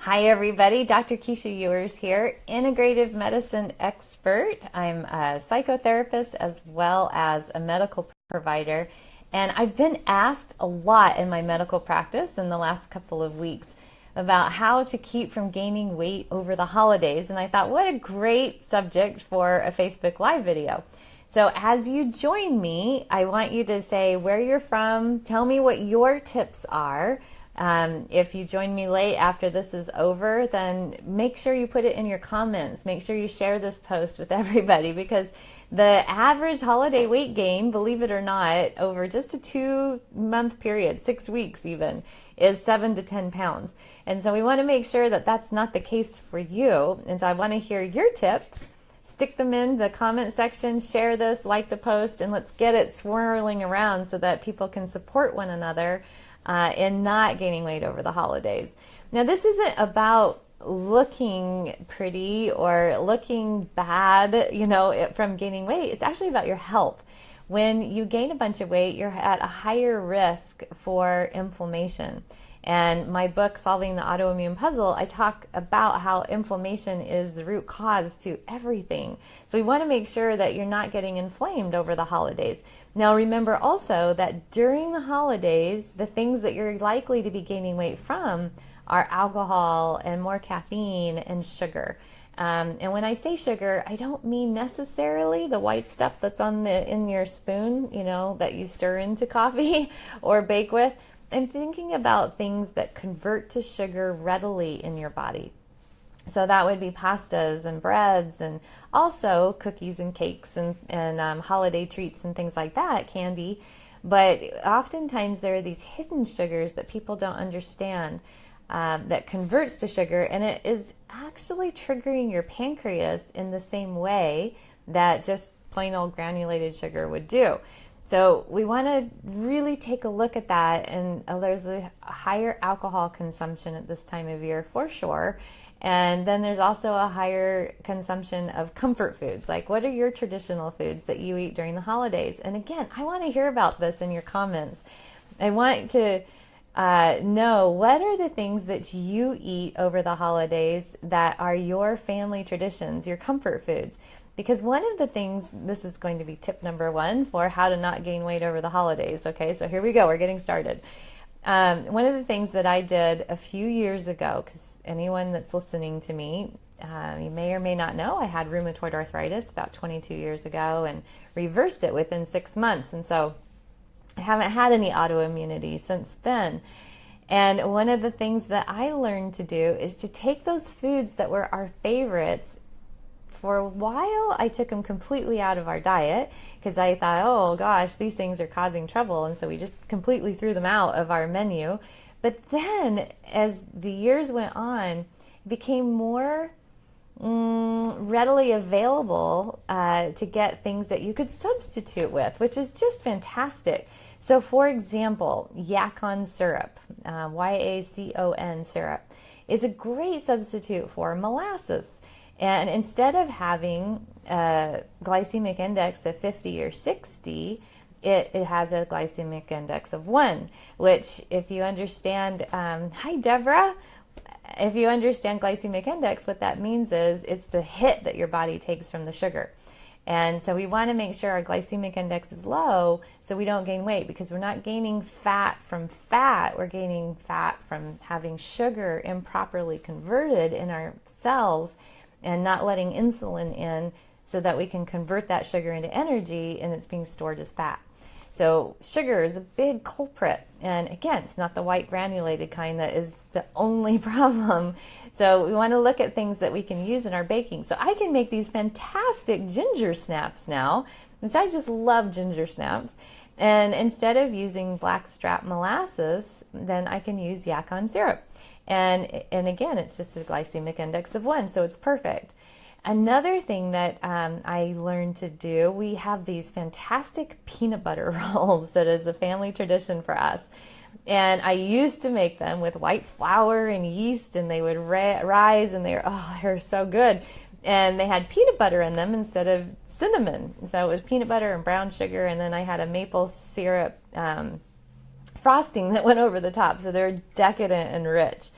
Hi everybody, Dr. Keesha Ewers here, integrative medicine expert. I'm a psychotherapist as well as a medical provider, and I've been asked a lot in my medical practice in the last couple of weeks about how to keep from gaining weight over the holidays, and I thought what a great subject for a Facebook Live video. So as you join me, I want you to say where you're from, tell me what your tips are. If you join me late after this is over, then make sure you put it in your comments. Make sure you share this post with everybody, because the average holiday weight gain, believe it or not, over just a 2-month period, 6 weeks even, is 7 to 10 pounds. And so we want to make sure that that's not the case for you. And so I want to hear your tips. Stick them in the comment section, share this, like the post, and let's get it swirling around so that people can support one another in not gaining weight over the holidays. Now, this isn't about looking pretty or looking bad, from gaining weight. It's actually about your health. When you gain a bunch of weight, you're at a higher risk for inflammation. And my book, Solving the Autoimmune Puzzle, I talk about how inflammation is the root cause to everything. So we want to make sure that you're not getting inflamed over the holidays. Now remember also that during the holidays, the things that you're likely to be gaining weight from are alcohol and more caffeine and sugar. And when I say sugar, I don't mean necessarily the white stuff that's in your spoon, that you stir into coffee or bake with. I'm thinking about things that convert to sugar readily in your body. So that would be pastas and breads, and also cookies and cakes and holiday treats and things like that, candy. But oftentimes there are these hidden sugars that people don't understand that converts to sugar, and it is actually triggering your pancreas in the same way that just plain old granulated sugar would do. So we want to really take a look at that, and there's a higher alcohol consumption at this time of year for sure. And then there's also a higher consumption of comfort foods. Like, what are your traditional foods that you eat during the holidays? And again, I want to hear about this in your comments. I want to know what are the things that you eat over the holidays that are your family traditions, your comfort foods. Because one of the things, this is going to be tip number 1 for how to not gain weight over the holidays. Okay, so here we go, we're getting started. One of the things that I did a few years ago, because anyone that's listening to me, you may or may not know, I had rheumatoid arthritis about 22 years ago and reversed it within 6 months. And so I haven't had any autoimmunity since then. And one of the things that I learned to do is to take those foods that were our favorites. For a while, I took them completely out of our diet because I thought, oh gosh, these things are causing trouble. And so we just completely threw them out of our menu. But then as the years went on, it became more readily available to get things that you could substitute with, which is just fantastic. So for example, Yacon syrup, Y-A-C-O-N syrup, is a great substitute for molasses. And instead of having a glycemic index of 50 or 60, it has a glycemic index of 1, which if you understand, hi Deborah, if you understand glycemic index, what that means is it's the hit that your body takes from the sugar. And so we want to make sure our glycemic index is low so we don't gain weight, because we're not gaining fat from fat, we're gaining fat from having sugar improperly converted in our cells and not letting insulin in so that we can convert that sugar into energy, and it's being stored as fat. So sugar is a big culprit. And again, it's not the white granulated kind that is the only problem. So we want to look at things that we can use in our baking. So I can make these fantastic ginger snaps now, which I just love ginger snaps. And instead of using blackstrap molasses, then I can use Yacon syrup. And again, it's just a glycemic index of 1, so it's perfect. Another thing that I learned to do, we have these fantastic peanut butter rolls that is a family tradition for us. And I used to make them with white flour and yeast, and they would rise, and they're so good. And they had peanut butter in them instead of cinnamon. So it was peanut butter and brown sugar, and then I had a maple syrup frosting that went over the top, so they're decadent and rich.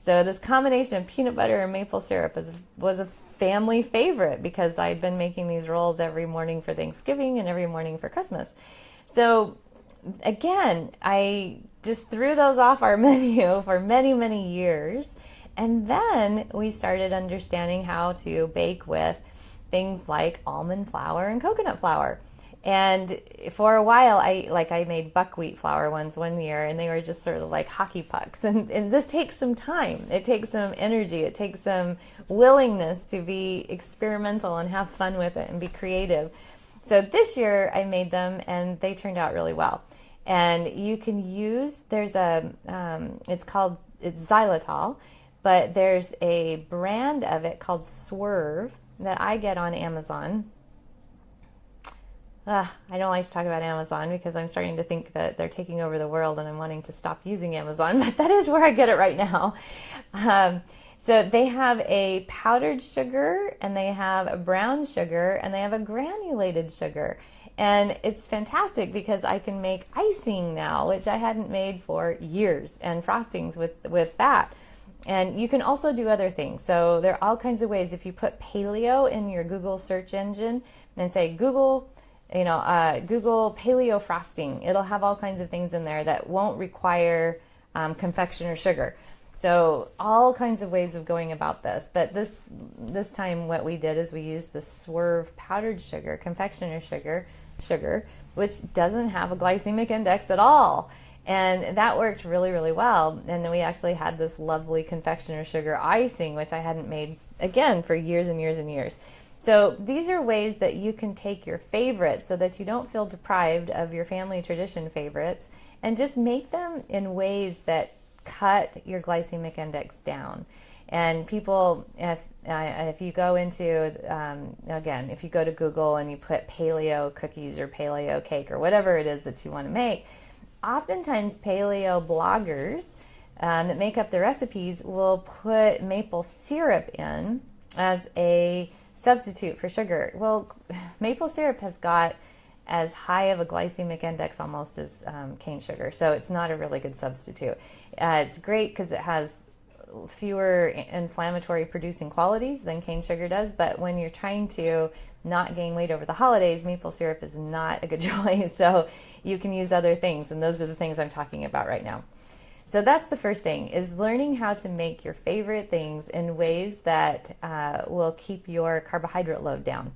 So this combination of peanut butter and maple syrup was a family favorite because I'd been making these rolls every morning for Thanksgiving and every morning for Christmas. So again, I just threw those off our menu for many, many years. And then we started understanding how to bake with things like almond flour and coconut flour. And for a while, I made buckwheat flour ones one year, and they were just sort of like hockey pucks. And this takes some time. It takes some energy. It takes some willingness to be experimental and have fun with it and be creative. So this year I made them, and they turned out really well. And you can use, it's xylitol, but there's a brand of it called Swerve that I get on Amazon. I don't like to talk about Amazon because I'm starting to think that they're taking over the world and I'm wanting to stop using Amazon, but that is where I get it right now. So they have a powdered sugar, and they have a brown sugar, and they have a granulated sugar. And it's fantastic because I can make icing now, which I hadn't made for years, and frostings with that. And you can also do other things. So there are all kinds of ways. If you put paleo in your Google search engine and say Google paleo frosting, it'll have all kinds of things in there that won't require confectioner sugar. So all kinds of ways of going about this. But this time what we did is we used the Swerve powdered sugar, confectioner sugar, which doesn't have a glycemic index at all. And that worked really, really well. And then we actually had this lovely confectioner sugar icing, which I hadn't made, again, for years and years and years. So these are ways that you can take your favorites so that you don't feel deprived of your family tradition favorites, and just make them in ways that cut your glycemic index down. And people, if you go into, again, if you go to Google and you put paleo cookies or paleo cake or whatever it is that you want to make, oftentimes paleo bloggers that make up the recipes will put maple syrup in as a substitute for sugar. Well, maple syrup has got as high of a glycemic index almost as cane sugar, so it's not a really good substitute. It's great because it has fewer inflammatory producing qualities than cane sugar does, but when you're trying to not gain weight over the holidays, maple syrup is not a good choice. So you can use other things, and those are the things I'm talking about right now. So that's the first thing, is learning how to make your favorite things in ways that will keep your carbohydrate load down.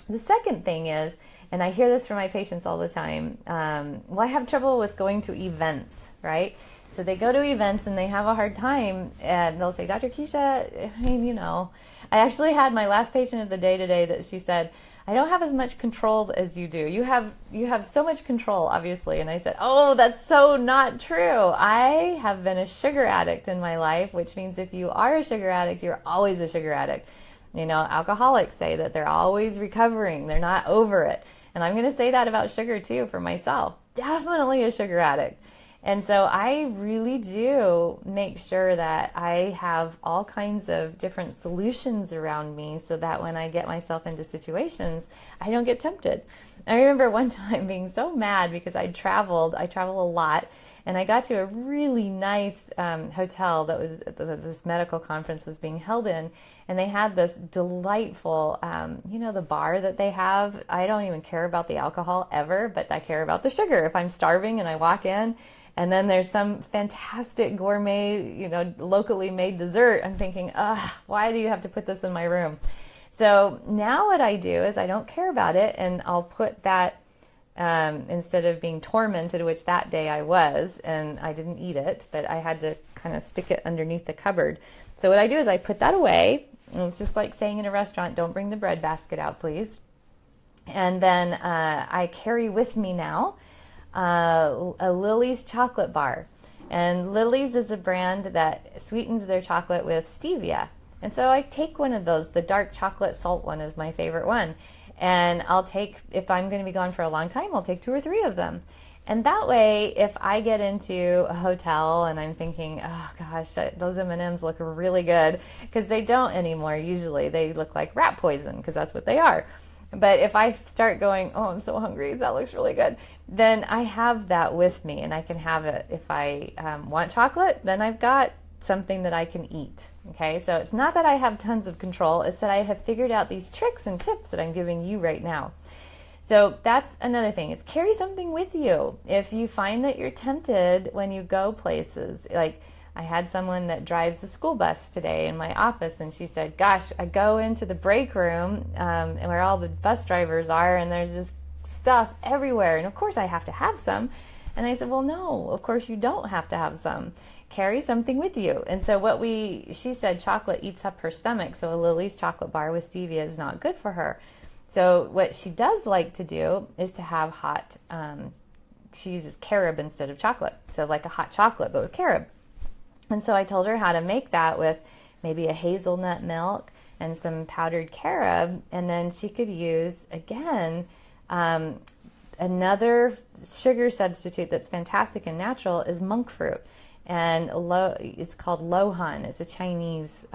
The second thing is, and I hear this from my patients all the time, well, I have trouble with going to events, right? So they go to events and they have a hard time, and they'll say, Dr. Keesha, I mean, I actually had my last patient of the day today that she said, I don't have as much control as you do. You have so much control, obviously. And I said, oh, that's so not true. I have been a sugar addict in my life, which means if you are a sugar addict, you're always a sugar addict. Alcoholics say that they're always recovering. They're not over it. And I'm going to say that about sugar too for myself. Definitely a sugar addict. And so I really do make sure that I have all kinds of different solutions around me so that when I get myself into situations, I don't get tempted. I remember one time being so mad because I travel a lot, and I got to a really nice hotel that was this medical conference was being held in, and they had this delightful, the bar that they have. I don't even care about the alcohol ever, but I care about the sugar. If I'm starving and I walk in, and then there's some fantastic gourmet, locally made dessert, I'm thinking, why do you have to put this in my room? So now what I do is I don't care about it, and I'll put that, instead of being tormented, which that day I was, and I didn't eat it, but I had to kind of stick it underneath the cupboard. So what I do is I put that away, and it's just like saying in a restaurant, don't bring the bread basket out, please. And then I carry with me now a Lily's chocolate bar. And Lily's is a brand that sweetens their chocolate with stevia. And so I take one of those. The dark chocolate salt one is my favorite one. And I'll take, if I'm going to be gone for a long time, I'll take 2 or 3 of them. And that way, if I get into a hotel and I'm thinking, oh gosh, those M&Ms look really good, because they don't anymore usually. They look like rat poison, because that's what they are. But if I start going, oh, I'm so hungry, that looks really good, then I have that with me, and I can have it. If I want chocolate, then I've got something that I can eat. Okay, so it's not that I have tons of control, it's that I have figured out these tricks and tips that I'm giving you right now. So that's another thing, is carry something with you. If you find that you're tempted when you go places, like I had someone that drives the school bus today in my office, and she said, gosh, I go into the break room where all the bus drivers are, and there's just stuff everywhere, and of course I have to have some. And I said, well, no, of course you don't have to have some. Carry something with you. And so she said chocolate eats up her stomach, so a Lily's chocolate bar with stevia is not good for her. So what she does like to do is to have hot, she uses carob instead of chocolate. So like a hot chocolate, but with carob. And so I told her how to make that with maybe a hazelnut milk and some powdered carob. And then she could use, again, another sugar substitute that's fantastic and natural is monk fruit. And it's called lohan. It's a Chinese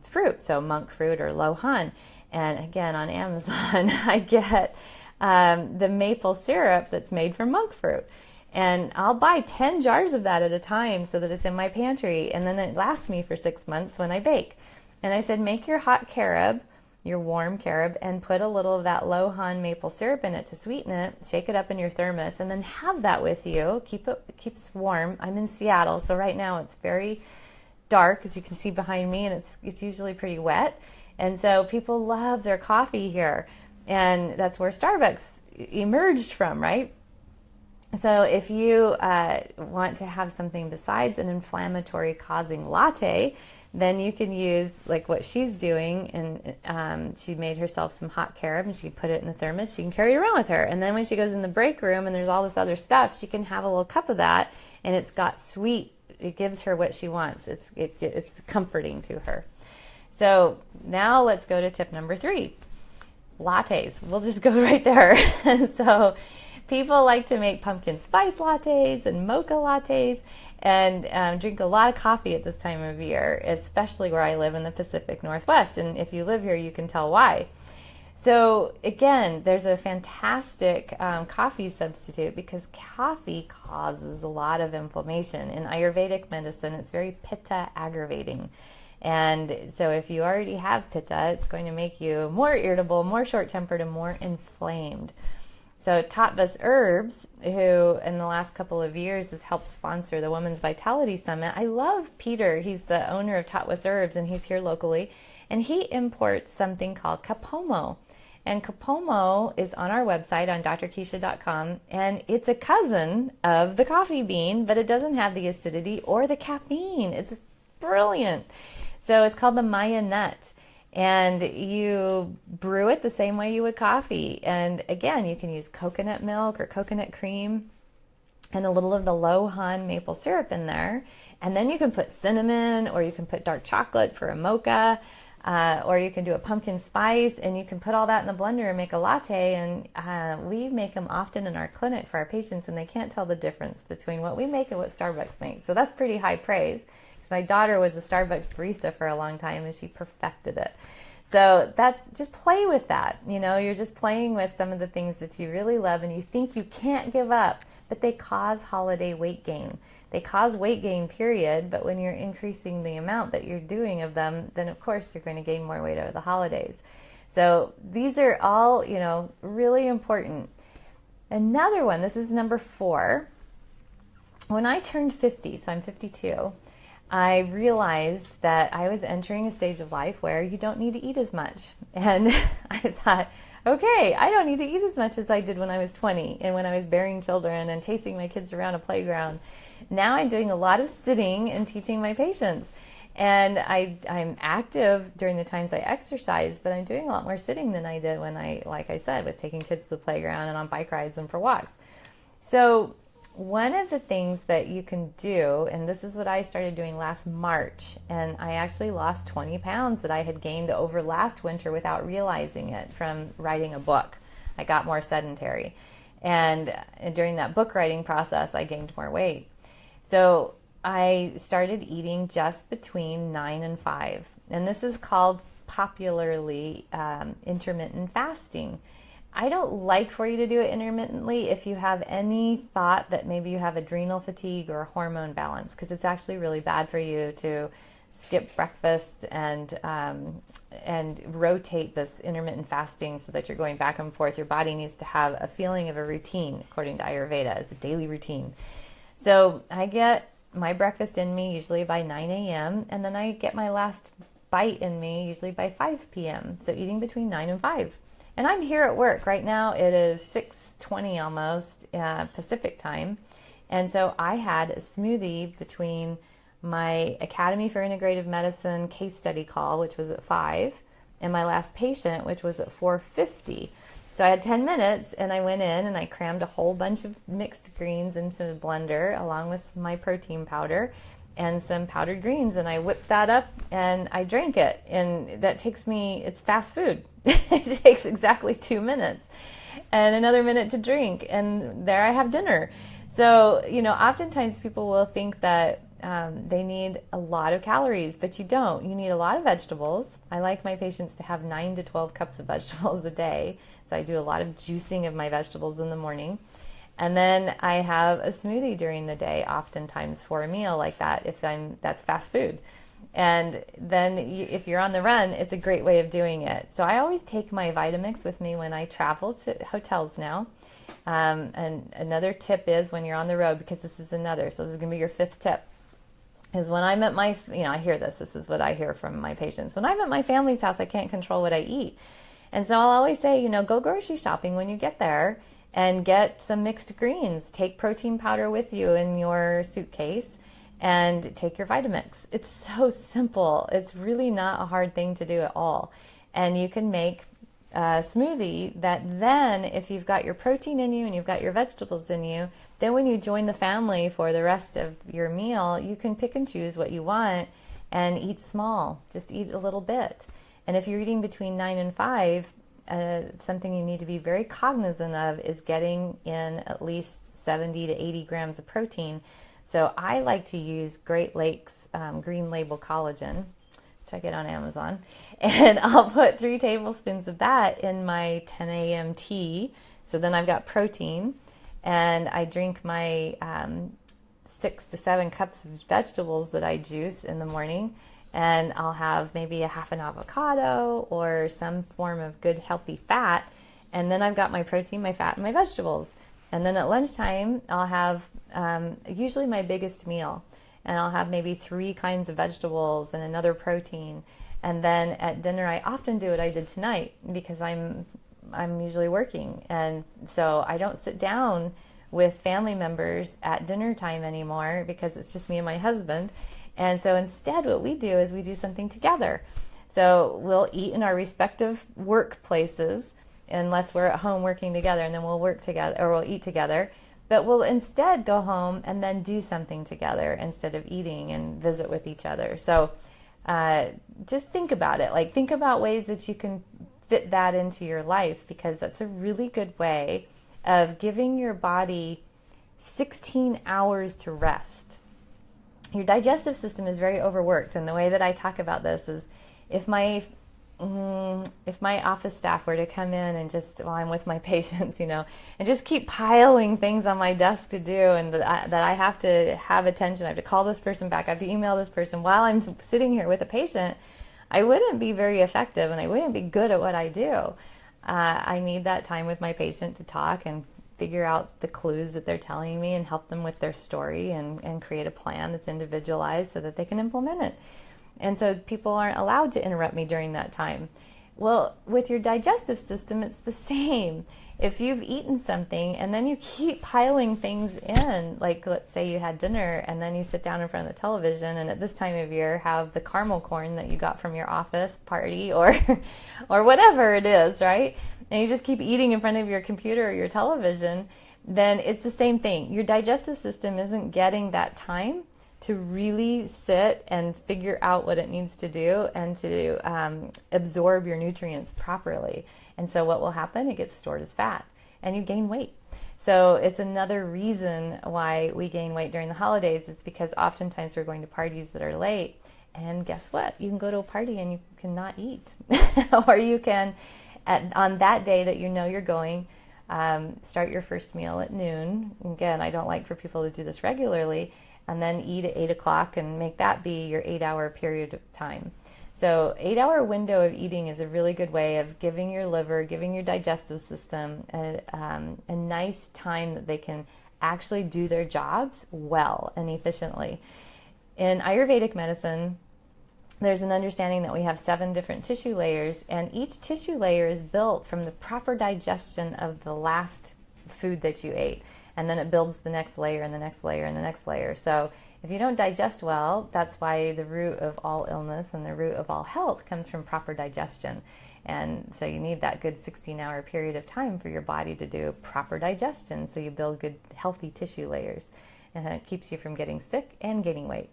fruit, so monk fruit or lohan. And again, on Amazon, I get the maple syrup that's made from monk fruit. And I'll buy 10 jars of that at a time so that it's in my pantry. And then it lasts me for 6 months when I bake. And I said, make your hot carob, your warm carob, and put a little of that lohan maple syrup in it to sweeten it. Shake it up in your thermos, and then have that with you. It keeps warm. I'm in Seattle, so right now it's very dark, as you can see behind me, and it's usually pretty wet. And so people love their coffee here, and that's where Starbucks emerged from, right? So if you want to have something besides an inflammatory causing latte, then you can use like what she's doing, and she made herself some hot carob and she put it in the thermos. She can carry it around with her, and then when she goes in the break room and there's all this other stuff, she can have a little cup of that, and it's got sweet. It gives her what she wants. It's comforting to her. So now let's go to tip number 3, lattes. We'll just go right there. So people like to make pumpkin spice lattes and mocha lattes, and drink a lot of coffee at this time of year, especially where I live in the Pacific Northwest. And if you live here, you can tell why. So again, there's a fantastic coffee substitute, because coffee causes a lot of inflammation. In Ayurvedic medicine, it's very pitta aggravating. And so if you already have pitta, it's going to make you more irritable, more short-tempered, and more inflamed. So Tattvas Herbs, who in the last couple of years has helped sponsor the Women's Vitality Summit. I love Peter. He's the owner of Tattvas Herbs, and he's here locally. And he imports something called Kapomo. And Kapomo is on our website on DrKeesha.com. And it's a cousin of the coffee bean, but it doesn't have the acidity or the caffeine. It's brilliant. So it's called the Maya nut. And you brew it the same way you would coffee. And again, you can use coconut milk or coconut cream and a little of the lohan maple syrup in there. And then you can put cinnamon, or you can put dark chocolate for a mocha, or you can do a pumpkin spice, and you can put all that in the blender and make a latte. And we make them often in our clinic for our patients, and they can't tell the difference between what we make and what Starbucks makes. So that's pretty high praise. My daughter was a Starbucks barista for a long time, and she perfected it. So that's, just play with that. You know, you're just playing with some of the things that you really love and you think you can't give up, but they cause holiday weight gain. They cause weight gain, period, but when you're increasing the amount that you're doing of them, then of course you're going to gain more weight over the holidays. So these are all, you know, really important. Another one, this is number 4. When I turned 50, so I'm 52, I realized that I was entering a stage of life where you don't need to eat as much. And I thought, okay, I don't need to eat as much as I did when I was 20 and when I was bearing children and chasing my kids around a playground. Now I'm doing a lot of sitting and teaching my patients. And I'm active during the times I exercise, but I'm doing a lot more sitting than I did when I, like I said, was taking kids to the playground and on bike rides and for walks. So one of the things that you can do, and this is what I started doing last March, and I actually lost 20 pounds that I had gained over last winter without realizing it from writing a book. I got more sedentary. And during that book writing process, I gained more weight. So I started eating just between 9 and 5. And this is called popularly intermittent fasting. I don't like for you to do it intermittently if you have any thought that maybe you have adrenal fatigue or hormone balance, because it's actually really bad for you to skip breakfast and rotate this intermittent fasting so that you're going back and forth. Your body needs to have a feeling of a routine, according to Ayurveda, as a daily routine. So I get my breakfast in me usually by 9 a.m. and then I get my last bite in me usually by 5 p.m. So eating between 9 and 5. And I'm here at work right now. It is 6:20 almost Pacific time. And so I had a smoothie between my Academy for Integrative Medicine case study call, which was at 5, and my last patient, which was at 4:50. So I had 10 minutes and I went in and I crammed a whole bunch of mixed greens into the blender along with my protein powder and some powdered greens, and I whipped that up and I drank it. And that takes me, it's fast food. It takes exactly 2 minutes and another minute to drink, and there I have dinner. So, oftentimes people will think that they need a lot of calories, but you don't. You need a lot of vegetables. I like my patients to have 9 to 12 cups of vegetables a day. So I do a lot of juicing of my vegetables in the morning. And then I have a smoothie during the day, oftentimes for a meal like that, that's fast food. And then if you're on the run, it's a great way of doing it. So I always take my Vitamix with me when I travel to hotels now. And another tip is when you're on the road, because this is going to be your 5th tip, is when I'm at my, I hear this is what I hear from my patients. When I'm at my family's house, I can't control what I eat. And so I'll always say, go grocery shopping when you get there and get some mixed greens. Take protein powder with you in your suitcase and take your Vitamix. It's so simple. It's really not a hard thing to do at all. And you can make a smoothie that then, if you've got your protein in you and you've got your vegetables in you, then when you join the family for the rest of your meal, you can pick and choose what you want and eat small. Just eat a little bit. And if you're eating between 9 and 5, something you need to be very cognizant of is getting in at least 70 to 80 grams of protein. So I like to use Great Lakes Green Label Collagen. Check it on Amazon. And I'll put 3 tablespoons of that in my 10 a.m. tea. So then I've got protein. And I drink my 6 to 7 cups of vegetables that I juice in the morning. And I'll have maybe a half an avocado or some form of good healthy fat. And then I've got my protein, my fat, and my vegetables. And then at lunchtime, I'll have usually my biggest meal. And I'll have maybe 3 kinds of vegetables and another protein. And then at dinner, I often do what I did tonight because I'm usually working. And so I don't sit down with family members at dinner time anymore because it's just me and my husband. And so instead what we do is we do something together. So we'll eat in our respective workplaces unless we're at home working together, and then we'll work together or we'll eat together. But we'll instead go home and then do something together instead of eating and visit with each other. So just think about it. Like, think about ways that you can fit that into your life, because that's a really good way of giving your body 16 hours to rest. Your digestive system is very overworked, and the way that I talk about this is if my office staff were to come in and just, while I'm with my patients, and just keep piling things on my desk to do, and that I have to have attention, I have to call this person back, I have to email this person while I'm sitting here with a patient, I wouldn't be very effective and I wouldn't be good at what I do. I need that time with my patient to talk and figure out the clues that they're telling me and help them with their story and create a plan that's individualized so that they can implement it. And so people aren't allowed to interrupt me during that time. Well, with your digestive system, it's the same. If you've eaten something and then you keep piling things in, like let's say you had dinner and then you sit down in front of the television and at this time of year have the caramel corn that you got from your office party or whatever it is, right? And you just keep eating in front of your computer or your television, then it's the same thing. Your digestive system isn't getting that time to really sit and figure out what it needs to do and to absorb your nutrients properly. And so what will happen? It gets stored as fat and you gain weight. So it's another reason why we gain weight during the holidays. It's because oftentimes we're going to parties that are late, and guess what? You can go to a party and you cannot eat or you can on that day that you know you're going, start your first meal at noon. Again, I don't like for people to do this regularly, and then eat at 8 o'clock and make that be your 8-hour period of time. So 8-hour window of eating is a really good way of giving your liver, giving your digestive system a nice time that they can actually do their jobs well and efficiently. In Ayurvedic medicine, there's an understanding that we have 7 different tissue layers, and each tissue layer is built from the proper digestion of the last food that you ate. And then it builds the next layer and the next layer and the next layer. So if you don't digest well, that's why the root of all illness and the root of all health comes from proper digestion. And so you need that good 16-hour period of time for your body to do proper digestion, so you build good, healthy tissue layers. And it keeps you from getting sick and gaining weight.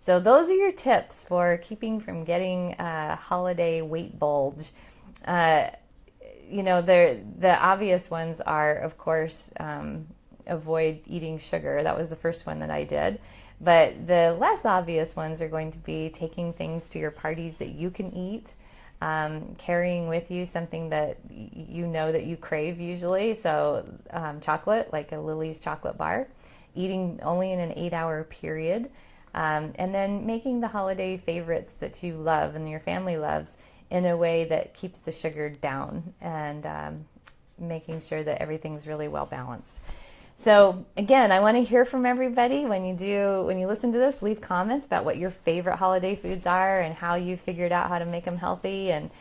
So those are your tips for keeping from getting a holiday weight bulge. You know, the obvious ones are, of course, avoid eating sugar. That was the first one that I did. But the less obvious ones are going to be taking things to your parties that you can eat, carrying with you something that you know that you crave usually. So chocolate, like a Lily's chocolate bar, eating only in an 8-hour period. And then making the holiday favorites that you love and your family loves in a way that keeps the sugar down, and making sure that everything's really well balanced. So again, I want to hear from everybody. When you listen to this, leave comments about what your favorite holiday foods are and how you figured out how to make them healthy, and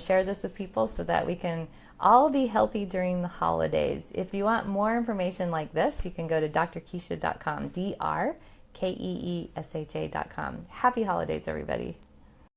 share this with people so that we can all be healthy during the holidays. If you want more information like this, you can go to drkeesha.com, DrKeesha.com. Happy holidays, everybody.